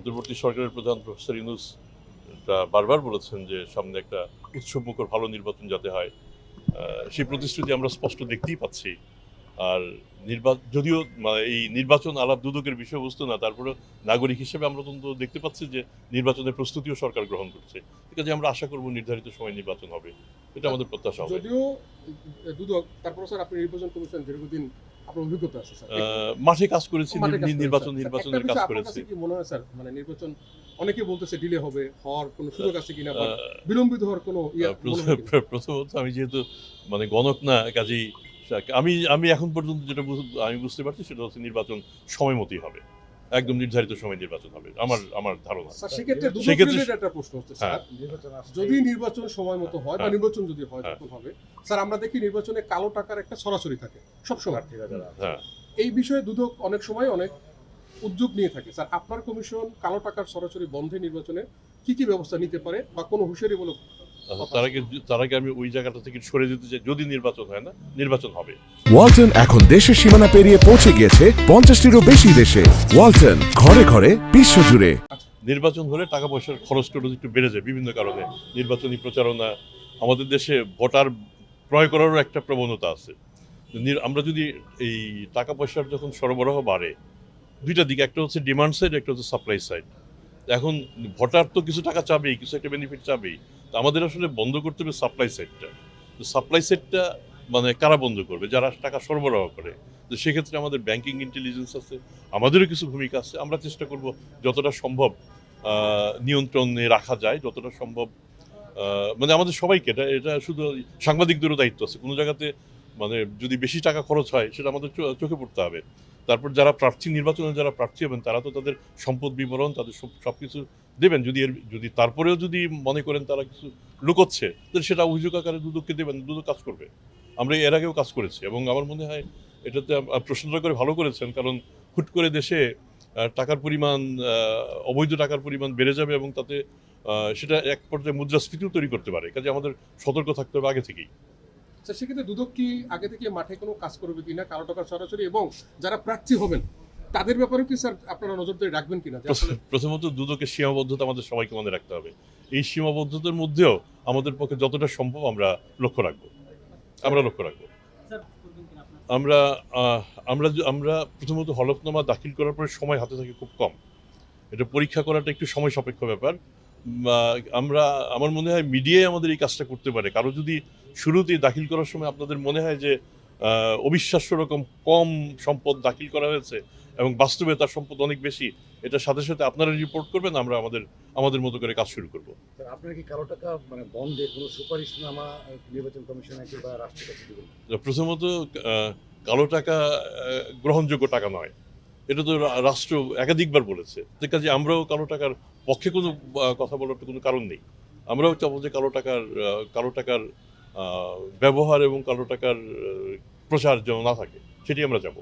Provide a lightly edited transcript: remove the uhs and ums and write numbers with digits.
অন্তর্বর্তী সরকারের প্রধান প্রফেসর ইউনূস বারবার বলেছেন যে সামনে একটা উৎসবমুখর ভালো নির্বাচন যাতে হয়, সেই প্রতিশ্রুতি আমরা স্পষ্ট দেখতেই পাচ্ছি। আর যদিও এই নির্বাচন আলাপ দুদকের বিষয়বস্তু না, তারপরে নাগরিক হিসেবে আমরা অন্তত দেখতে পাচ্ছি যে নির্বাচনের প্রস্তুতিও সরকার গ্রহণ করছে। ঠিক আছে, আমরা আশা করব নির্ধারিত সময় নির্বাচন হবে, এটা আমাদের প্রত্যাশা হবে। যদিও দুদক, তারপর স্যার আপনি নির্বাচন কমিশন দীর্ঘদিন আপনার অভিজ্ঞতা আছে স্যার, মাঠে কাজ করেছি, নির্বাচনের কাজ করেছি। কি মনে হয় স্যার, মানে নির্বাচন অনেকে বলতেছে ডিলে হবে, হওয়ার কোনো সুযোগ আছে কিনা, বা বিলম্বিত হওয়ার কোনো প্রথমত আমি যেহেতু গণক না, কাজেই আমি এখন পর্যন্ত যেটা আমি বুঝতে পারছি সেটা হচ্ছে নির্বাচন সময় মতোই হবে, একদম নির্ধারিত সময় নির্বাচন হবে আমার ধারণা। সেক্ষেত্রে একটা প্রশ্ন হচ্ছে স্যার, যদি নির্বাচন সময় মতো হয় বা নির্বাচন যদি হয় তখন হবে স্যার, আমরা দেখি নির্বাচনে কালো টাকার একটা সরাসরি থাকে সবসময়। এই বিষয়ে দুদক অনেক সময় অনেক উদ্যোগ নিয়ে থাকে স্যার, আপনার কমিশন কালো টাকার সরাসরি বন্ধে নির্বাচনে কি কি ব্যবস্থা নিতে পারে বা কোনো হুঁশিয়ারিমূলক? তার আগে আমি ওই জায়গাটা থেকে সরে যেতে চাই, যদি নির্বাচন হয় না, নির্বাচন হবে। ওয়ালটন এখন দেশের সীমানা পেরিয়ে পৌঁছে গিয়েছে 50টিরও বেশি দেশে। ওয়ালটন, ঘরে ঘরে বিশ্বজুড়ে। নির্বাচন হলে টাকা পয়সার খরচটা একটু বেড়ে যায় বিভিন্ন কারণে, নির্বাচনী প্রচারণা, আমাদের দেশে ভোটার ক্রয় করারও একটা প্রবণতা আছে। আমরা যদি এই টাকা পয়সার যখন সরবরাহ বাড়ে, দুইটা দিক, একটা হচ্ছে ডিমান্ড সাইড, একটা হচ্ছে সাপ্লাই সাইড। এখন ভোটার তো কিছু টাকা চাবেই, কিছু একটা বেনিফিট চাবেই, তো আমাদের আসলে বন্ধ করতে হবে সাপ্লাই সাইডটা। তো সাপ্লাই সাইডটা কারা বন্ধ করবে? যারা টাকা সরবরাহ করে। তো সেক্ষেত্রে আমাদের ব্যাংকিং ইন্টেলিজেন্স আছে, আমাদেরও কিছু ভূমিকা আছে। আমরা চেষ্টা করব যতটা সম্ভব নিয়ন্ত্রণে রাখা যায়, যতটা সম্ভব আমাদের সবাইকে, এটা শুধু সাংবাদিকদেরও দায়িত্ব আছে। কোনো জায়গাতে যদি বেশি টাকা খরচ হয় সেটা আমাদের চোখে পড়তে হবে। তারপর যারা নির্বাচনে যারা প্রার্থী হবেন তারা তো তাদের সম্পদ বিবরণ, তাদের সব কিছু দেবেন। যদি তারপরেও যদি মনে করেন তারা কিছু লুকোচ্ছে, তাহলে সেটা অভিযোগ আকারে দুদককে দেবেন, দুদক কাজ করবে। আমরা এর আগেও কাজ করেছি এবং আমার মনে হয় এটাতে প্রশ্নটা করে ভালো করেছেন, কারণ হুট করে দেশে টাকার পরিমাণ, অবৈধ টাকার পরিমাণ বেড়ে যাবে এবং তাতে সেটা এক পর্যায়ে মুদ্রাস্ফীতিও তৈরি করতে পারে। কাজে আমাদের সতর্ক থাকতে হবে আগে থেকেই। সেক্ষেত্রে দুদক কি আগে থেকে মাঠে কোনো কাজ করবে কিনা কালো টাকা সরাসরি, এবং যারা প্রার্থী হবেন তাদের ব্যাপারে কি স্যার আপনারা নজরদারি রাখবেন কিনা? প্রথমত দুদকের সীমাবদ্ধতা আমাদের সবাইকে মনে রাখতে হবে। এই সীমাবদ্ধতার মধ্যেও আমাদের পক্ষে যতটা সম্ভব আমরা লক্ষ্য রাখবো। আমরা প্রথমত হলফনামা দাখিল করার পরে সময় হাতে থাকে খুব কম, এটা পরীক্ষা করাটা একটু সময় সাপেক্ষ ব্যাপার। আমার মনে হয় মিডিয়ায় আমাদের এই কাজটা করতে পারে। কারো যদি শুরুতেই দাখিল করার সময় আপনাদের মনে হয় যে অবিশ্বাস্য রকম কম সম্পদ দাখিল করা হয়েছে এবং বাস্তবে তার সম্পদ অনেক বেশি, এটার সাথে সাথে আপনারা রিপোর্ট করবেন, আমরা আমাদের মতো করে কাজ শুরু করব। আপনারা কি কালো টাকা বন্ধে কোনো সুপারিশনামা নির্বাচন কমিশনে বা রাষ্ট্রের কাছে দিবেন? প্রথমত কালো টাকা গ্রহণযোগ্য টাকা নয়, এটা তো রাষ্ট্র একাধিকবার বলেছে। যে কাজে আমরাও কালো টাকার পক্ষে কোনো কথা বলার কোনো কারণ নেই। আমরাও চাবো যে কালো টাকার ব্যবহার এবং কালো টাকার প্রচার যেন না থাকে, সেটি আমরা চাবো।